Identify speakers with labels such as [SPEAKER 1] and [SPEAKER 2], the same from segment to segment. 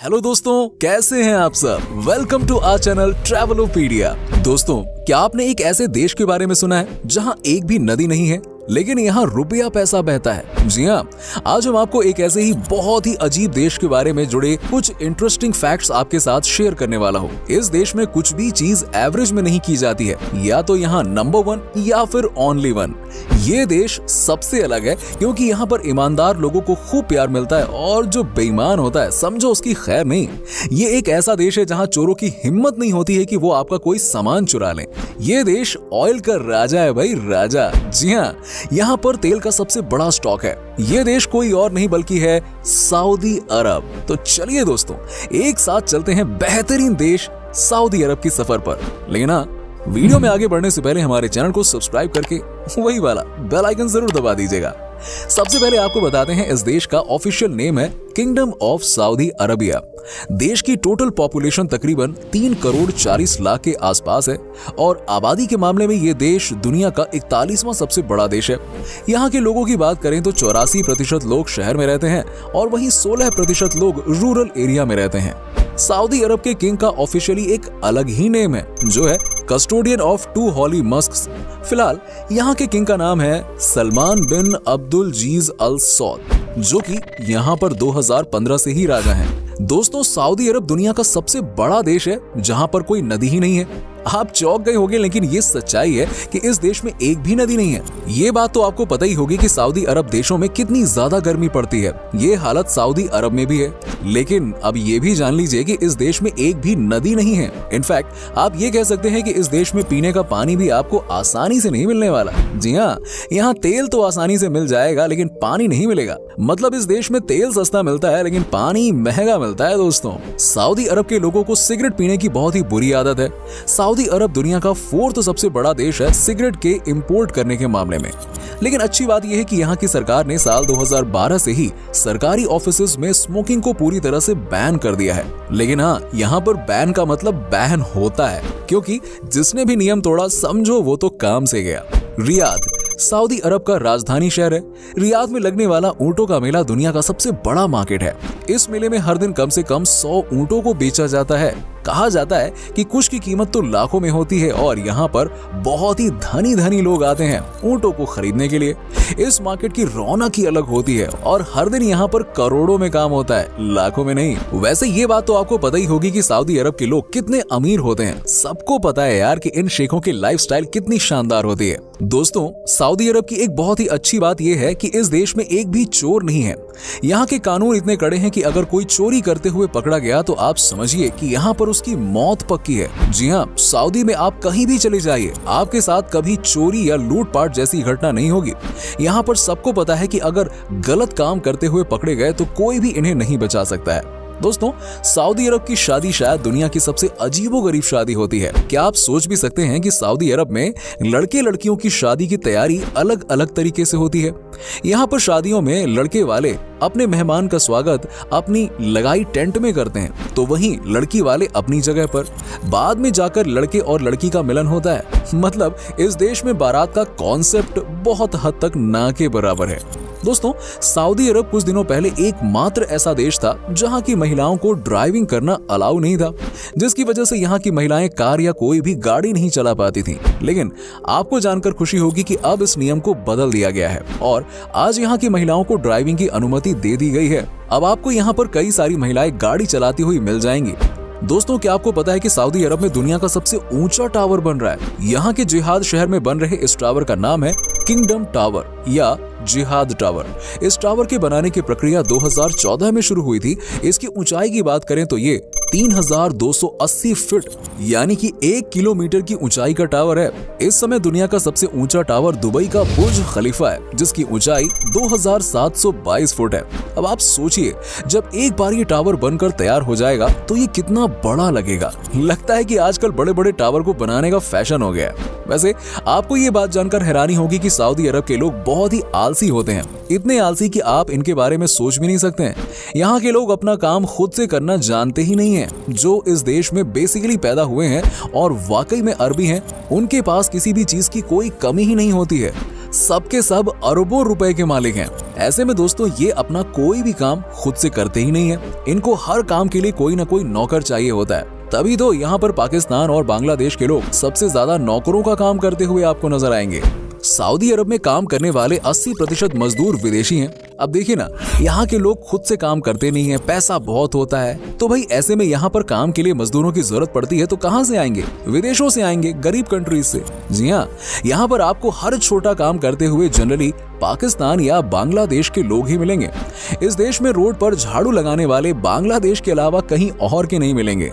[SPEAKER 1] Hello दोस्तों, कैसे हैं आप सब। Welcome to our channel Travelopedia. दोस्तों, क्या आपने एक ऐसे देश के बारे में सुना है जहां एक भी नदी नहीं है लेकिन यहाँ रुपया पैसा बहता है। जी हाँ, आज हम आपको एक ऐसे ही बहुत ही अजीब देश के बारे में जुड़े कुछ इंटरेस्टिंग फैक्ट्स आपके साथ शेयर करने वाला हूँ। इस देश में कुछ भी चीज एवरेज में नहीं की जाती है, या तो यहाँ नंबर 1 या फिर ओनली 1। ये देश सबसे अलग है क्योंकि यहाँ पर ईमानदार लोगों को खूब प्यार मिलता है और जो बेईमान होता है समझो उसकी खैर नहीं। ये एक ऐसा देश है जहाँ चोरों की हिम्मत नहीं होती है कि वो आपका कोई सामान चुरा लें। ये देश ऑयल का राजा है भाई, राजा। जी हाँ, यहाँ पर तेल का सबसे बड़ा स्टॉक है। ये देश कोई और नहीं बल्कि है सऊदी अरब। तो चलिए दोस्तों, एक साथ चलते हैं बेहतरीन देश सऊदी अरब की सफर पर। लेकिन वीडियो में आगे बढ़ने से पहले हमारे चैनल को सब्सक्राइब करके वही वाला बेल आइकन जरूर दबा दीजिएगा। सबसे पहले आपको बताते हैं, इस देश का ऑफिशियल नेम है किंगडम ऑफ सऊदी अरबिया। देश की टोटल पॉपुलेशन तकरीबन 3 करोड़ 40 लाख के आसपास है और आबादी के मामले में ये देश दुनिया का 41वां सबसे बड़ा देश है। यहाँ के लोगों की बात करें तो 84% लोग शहर में रहते हैं और वहीं 16% लोग रूरल एरिया में रहते हैं। सऊदी अरब के किंग का ऑफिशियली एक अलग ही नेम है जो है कस्टोडियन ऑफ 2 हॉली मस्क्स। फिलहाल यहाँ के किंग का नाम है सलमान बिन अब्दुल जीज अल सौद, जो कि यहाँ पर 2015 से ही राजा हैं। दोस्तों, सऊदी अरब दुनिया का सबसे बड़ा देश है जहाँ पर कोई नदी ही नहीं है। आप चौंक गए होंगे, लेकिन ये सच्चाई है कि इस देश में एक भी नदी नहीं है। ये बात तो आपको पता ही होगी कि सऊदी अरब देशों में कितनी ज्यादा गर्मी पड़ती है। ये हालत सऊदी अरब में भी है। लेकिन अब ये भी जान लीजिए कि इस देश में एक भी नदी नहीं है। इनफैक्ट आप ये कह सकते हैं कि इस देश में पीने का पानी भी आपको आसानी से नहीं मिलने वाला। जी हाँ, यहाँ तेल तो आसानी से मिल जाएगा लेकिन पानी नहीं मिलेगा। मतलब इस देश में तेल सस्ता मिलता है लेकिन पानी महंगा मिलता है। दोस्तों, सऊदी अरब के लोगों को सिगरेट पीने की बहुत ही बुरी आदत है। सऊदी अरब दुनिया का 4th सबसे बड़ा देश है सिगरेट के इंपोर्ट करने के मामले में। लेकिन अच्छी बात यह है कि यहाँ की सरकार ने साल 2012 से ही सरकारी ऑफिसेज में स्मोकिंग को पूरी तरह से बैन कर दिया है। लेकिन हाँ, यहाँ पर बैन का मतलब बैन होता है, क्योंकि जिसने भी नियम तोड़ा समझो वो तो काम से गया। रियाद सऊदी अरब का राजधानी शहर है। रियाद में लगने वाला ऊंटों का मेला दुनिया का सबसे बड़ा मार्केट है। इस मेले में हर दिन कम से कम 100 ऊंटों को बेचा जाता है। कहा जाता है कि कुछ की कीमत तो लाखों में होती है और यहाँ पर बहुत ही धनी धनी लोग आते हैं ऊंटों को खरीदने के लिए। इस मार्केट की रौनक ही अलग होती है और हर दिन यहाँ पर करोड़ों में काम होता है, लाखों में नहीं। वैसे ये बात तो आपको पता ही होगी कि सऊदी अरब के लोग कितने अमीर होते हैं। सबको पता है यार कि इन शेखों की लाइफस्टाइल कितनी शानदार होती है। दोस्तों, सऊदी अरब की एक बहुत ही अच्छी बात यह है कि इस देश में एक भी चोर नहीं है। यहाँ के कानून इतने कड़े हैं कि अगर कोई चोरी करते हुए पकड़ा गया तो आप समझिए कि यहाँ पर उसकी मौत पक्की है। जी हाँ, सऊदी में आप कहीं भी चले जाइए, आपके साथ कभी चोरी या लूटपाट जैसी घटना नहीं होगी। यहाँ पर सबको पता है कि अगर गलत काम करते हुए पकड़े गए तो कोई भी इन्हें नहीं बचा सकता है। दोस्तों, सऊदी अरब की शादी शायद दुनिया की सबसे अजीबोगरीब शादी होती है। क्या आप सोच भी सकते हैं कि सऊदी अरब में लड़के लड़कियों की शादी की तैयारी अलग अलग तरीके से होती है। यहाँ पर शादियों में लड़के वाले अपने मेहमान का स्वागत अपनी लगाई टेंट में करते हैं, तो वहीं लड़की वाले अपनी जगह पर। बाद में जाकर लड़के और लड़की का मिलन होता है। मतलब इस देश में बारात का कॉन्सेप्ट बहुत हद तक ना के बराबर है। दोस्तों, सऊदी अरब कुछ दिनों पहले एकमात्र ऐसा देश था जहां की महिलाओं को ड्राइविंग करना अलाउ नहीं था, जिसकी वजह से यहाँ की महिलाएं कार या कोई भी गाड़ी नहीं चला पाती थीं। लेकिन आपको जानकर खुशी होगी कि अब इस नियम को बदल दिया गया है और आज यहाँ की महिलाओं को ड्राइविंग की अनुमति दे दी गई है। अब आपको यहाँ पर कई सारी महिलाएं गाड़ी चलाती हुई मिल जाएंगी। दोस्तों, क्या आपको पता है कि सऊदी अरब में दुनिया का सबसे ऊंचा टावर बन रहा है। यहाँ के जिहाद शहर में बन रहे इस टावर का नाम है किंगडम टावर या जिहाद टावर। इस टावर के बनाने की प्रक्रिया 2014 में शुरू हुई थी। इसकी ऊंचाई की बात करें तो ये 3280 फीट यानी कि 1 किलोमीटर की ऊंचाई का टावर है। इस समय दुनिया का सबसे ऊंचा टावर दुबई का बुर्ज खलीफा है, जिसकी ऊंचाई 2722 फुट है। अब आप सोचिए, जब एक बार ये टावर बनकर तैयार हो जाएगा तो ये कितना बड़ा लगेगा। लगता है कि आजकल बड़े बड़े टावर को बनाने का फैशन हो गया है। वैसे आपको ये बात जानकर हैरानी होगी कि सऊदी अरब के लोग बहुत ही आलसी होते हैं। इतने आलसी कि आप इनके बारे में सोच भी नहीं सकते हैं। यहाँ के लोग अपना काम खुद से करना जानते ही नहीं हैं। जो इस देश में बेसिकली पैदा हुए हैं और वाकई में अरबी हैं, उनके पास किसी भी चीज की कोई कमी ही नहीं होती है। सबके सब अरबों रुपए के मालिक हैं। ऐसे में दोस्तों ये अपना कोई भी काम खुद से करते ही नहीं है, इनको हर काम के लिए कोई ना कोई नौकर चाहिए होता है। तभी तो यहाँ पर पाकिस्तान और बांग्लादेश के लोग सबसे ज्यादा नौकरों का काम करते हुए आपको नजर आएंगे। सऊदी अरब में काम करने वाले 80% मजदूर विदेशी हैं। अब देखिए ना, यहाँ के लोग खुद से काम करते नहीं हैं, पैसा बहुत होता है, तो भाई ऐसे में यहाँ पर काम के लिए मजदूरों की जरूरत पड़ती है तो कहाँ से आएंगे? विदेशों से आएंगे, गरीब कंट्रीज से। जी हाँ, यहाँ पर आपको हर छोटा काम करते हुए जनरली पाकिस्तान या बांग्लादेश के लोग ही मिलेंगे। इस देश में रोड पर झाड़ू लगाने वाले बांग्लादेश के अलावा कहीं और के नहीं मिलेंगे।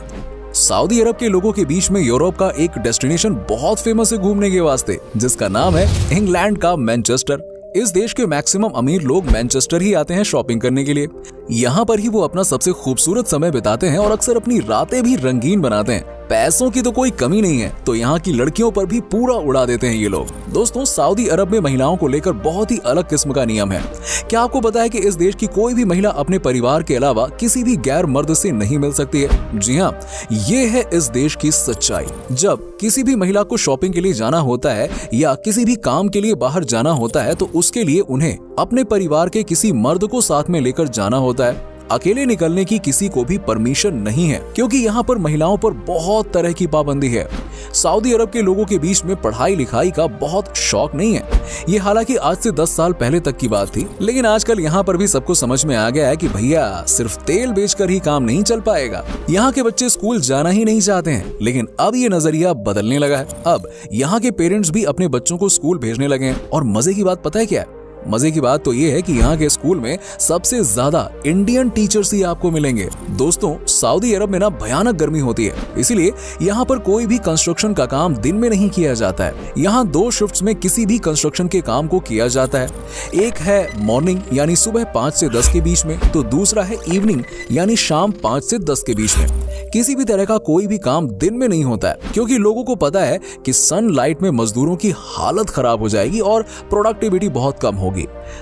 [SPEAKER 1] सऊदी अरब के लोगों के बीच में यूरोप का एक डेस्टिनेशन बहुत फेमस है घूमने के वास्ते, जिसका नाम है इंग्लैंड का मैनचेस्टर। इस देश के मैक्सिमम अमीर लोग मैनचेस्टर ही आते हैं शॉपिंग करने के लिए। यहाँ पर ही वो अपना सबसे खूबसूरत समय बिताते हैं और अक्सर अपनी रातें भी रंगीन बनाते हैं। पैसों की तो कोई कमी नहीं है, तो यहाँ की लड़कियों पर भी पूरा उड़ा देते हैं ये लोग। दोस्तों, सऊदी अरब में महिलाओं को लेकर बहुत ही अलग किस्म का नियम है। क्या आपको पता है कि इस देश की कोई भी महिला अपने परिवार के अलावा किसी भी गैर मर्द से नहीं मिल सकती है? जी हाँ, ये है इस देश की सच्चाई। जब किसी भी महिला को शॉपिंग के लिए जाना होता है या किसी भी काम के लिए बाहर जाना होता है तो उसके लिए उन्हें अपने परिवार के किसी मर्द को साथ में लेकर जाना होता है। अकेले निकलने की किसी को भी परमिशन नहीं है, क्योंकि यहाँ पर महिलाओं पर बहुत तरह की पाबंदी है। सऊदी अरब के लोगों के बीच में पढ़ाई लिखाई का बहुत शौक नहीं है। ये हालांकि आज से 10 साल पहले तक की बात थी, लेकिन आजकल यहाँ पर भी सबको समझ में आ गया है कि भैया सिर्फ तेल बेचकर ही काम नहीं चल पाएगा। यहाँ के बच्चे स्कूल जाना ही नहीं चाहते हैं, लेकिन अब ये नजरिया बदलने लगा है। अब यहाँ के पेरेंट्स भी अपने बच्चों को स्कूल भेजने लगे हैं। और मजे की बात पता है क्या है? मजे की बात तो ये है कि यहाँ के स्कूल में सबसे ज्यादा इंडियन टीचर्स ही आपको मिलेंगे। दोस्तों, सऊदी अरब में ना भयानक गर्मी होती है, इसीलिए यहाँ पर कोई भी कंस्ट्रक्शन का काम दिन में नहीं किया जाता है। यहाँ 2 शिफ्ट्स में किसी भी कंस्ट्रक्शन के काम को किया जाता है। एक है मॉर्निंग यानी सुबह 5 से 10 के बीच में, तो दूसरा है इवनिंग यानी शाम 5 से 10 के बीच में। किसी भी तरह का कोई भी काम दिन में नहीं होता है, क्योंकि लोगों को पता है कि सनलाइट में मजदूरों की हालत खराब हो जाएगी और प्रोडक्टिविटी बहुत कम होगी।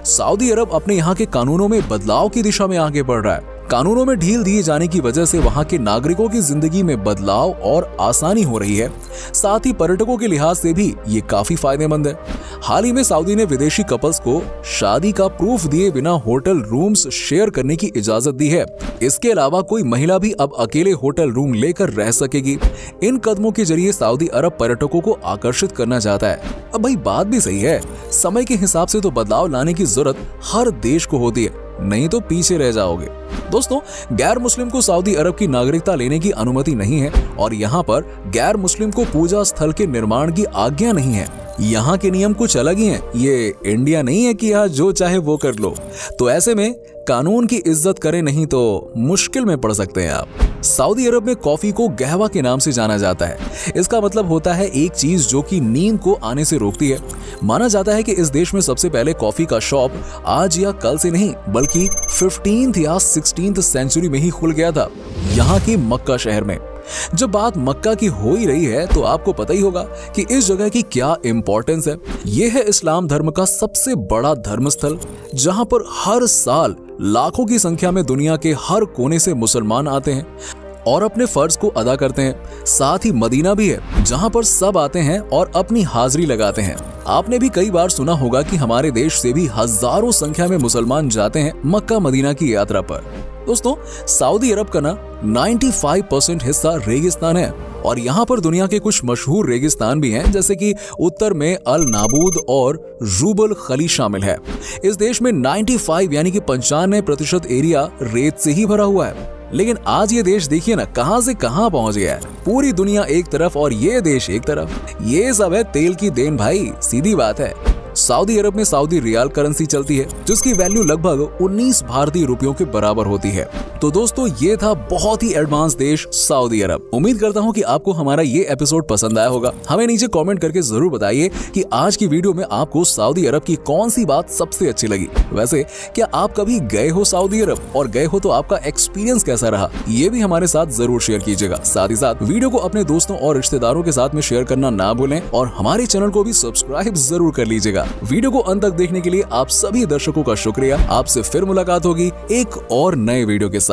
[SPEAKER 1] सऊदी अरब अपने यहाँ के कानूनों में बदलाव की दिशा में आगे बढ़ रहा है। कानूनों में ढील दिए जाने की वजह से वहां के नागरिकों की जिंदगी में बदलाव और आसानी हो रही है। साथ ही पर्यटकों के लिहाज से भी ये काफी फायदेमंद है। हाल ही में सऊदी ने विदेशी कपल्स को शादी का प्रूफ दिए बिना होटल रूम्स शेयर करने की इजाजत दी है। इसके अलावा कोई महिला भी अब अकेले होटल रूम लेकर रह सकेगी। इन कदमों के जरिए सऊदी अरब पर्यटकों को आकर्षित करना चाहता है। अब भाई बात भी सही है, समय के हिसाब से तो बदलाव लाने की जरूरत हर देश को होती है, नहीं तो पीछे रह जाओगे। दोस्तों, गैर मुस्लिम को सऊदी अरब की नागरिकता लेने की अनुमति नहीं है और यहाँ पर गैर मुस्लिम को पूजा स्थल के निर्माण की आज्ञा नहीं है। यहाँ के नियम कुछ अलग ही हैं। ये इंडिया नहीं है कि यहाँ जो चाहे वो कर लो। तो ऐसे में कानून की इज्जत करें, नहीं तो मुश्किल में पड़ सकते हैं आप। सऊदी अरब में कॉफी को कहवा के नाम से जाना जाता है। इसका मतलब होता है एक चीज जो कि नींद को आने से रोकती है। माना जाता है कि इस देश में सबसे पहले कॉफी का शॉप आज या कल से नहीं बल्कि 15th या 16th सेंचुरी में ही खुल गया था, यहाँ के मक्का शहर में। जब बात मक्का की हो ही रही है तो आपको पता ही होगा कि इस जगह की क्या इंपॉर्टेंस है। यह है इस्लाम धर्म का सबसे बड़ा धर्मस्थल, जहां पर हर साल लाखों की संख्या में दुनिया के हर कोने से मुसलमान आते हैं और अपने फर्ज को अदा करते हैं। साथ ही मदीना भी है, जहां पर सब आते हैं और अपनी हाजिरी लगाते हैं। आपने भी कई बार सुना होगा कि हमारे देश से भी हजारों संख्या में मुसलमान जाते हैं मक्का मदीना की यात्रा पर। दोस्तों, सऊदी अरब का ना 95% हिस्सा रेगिस्तान है और यहाँ पर दुनिया के कुछ मशहूर रेगिस्तान भी हैं, जैसे कि उत्तर में अल नाबूद और रूबल खली शामिल है। इस देश में 95 यानी कि 95% एरिया रेत से ही भरा हुआ है। लेकिन आज ये देश देखिए ना कहां से कहां पहुंच गया है। पूरी दुनिया एक तरफ और ये देश एक तरफ। ये सब है तेल की देन भाई, सीधी बात है। सऊदी अरब में सऊदी रियाल करेंसी चलती है, जिसकी वैल्यू लगभग 19 भारतीय रुपयों के बराबर होती है। तो दोस्तों, ये था बहुत ही एडवांस देश सऊदी अरब। उम्मीद करता हूँ कि आपको हमारा ये एपिसोड पसंद आया होगा। हमें नीचे कमेंट करके जरूर बताइए कि आज की वीडियो में आपको सऊदी अरब की कौन सी बात सबसे अच्छी लगी। वैसे क्या आप कभी गए हो सऊदी अरब, और गए हो तो आपका एक्सपीरियंस कैसा रहा, ये भी हमारे साथ जरूर शेयर कीजिएगा। साथ ही साथ वीडियो को अपने दोस्तों और रिश्तेदारों के साथ में शेयर करना ना भूलें और हमारे चैनल को भी सब्सक्राइब जरूर कर लीजिएगा। वीडियो को अंत तक देखने के लिए आप सभी दर्शकों का शुक्रिया। आपसे फिर मुलाकात होगी एक और नए वीडियो के साथ।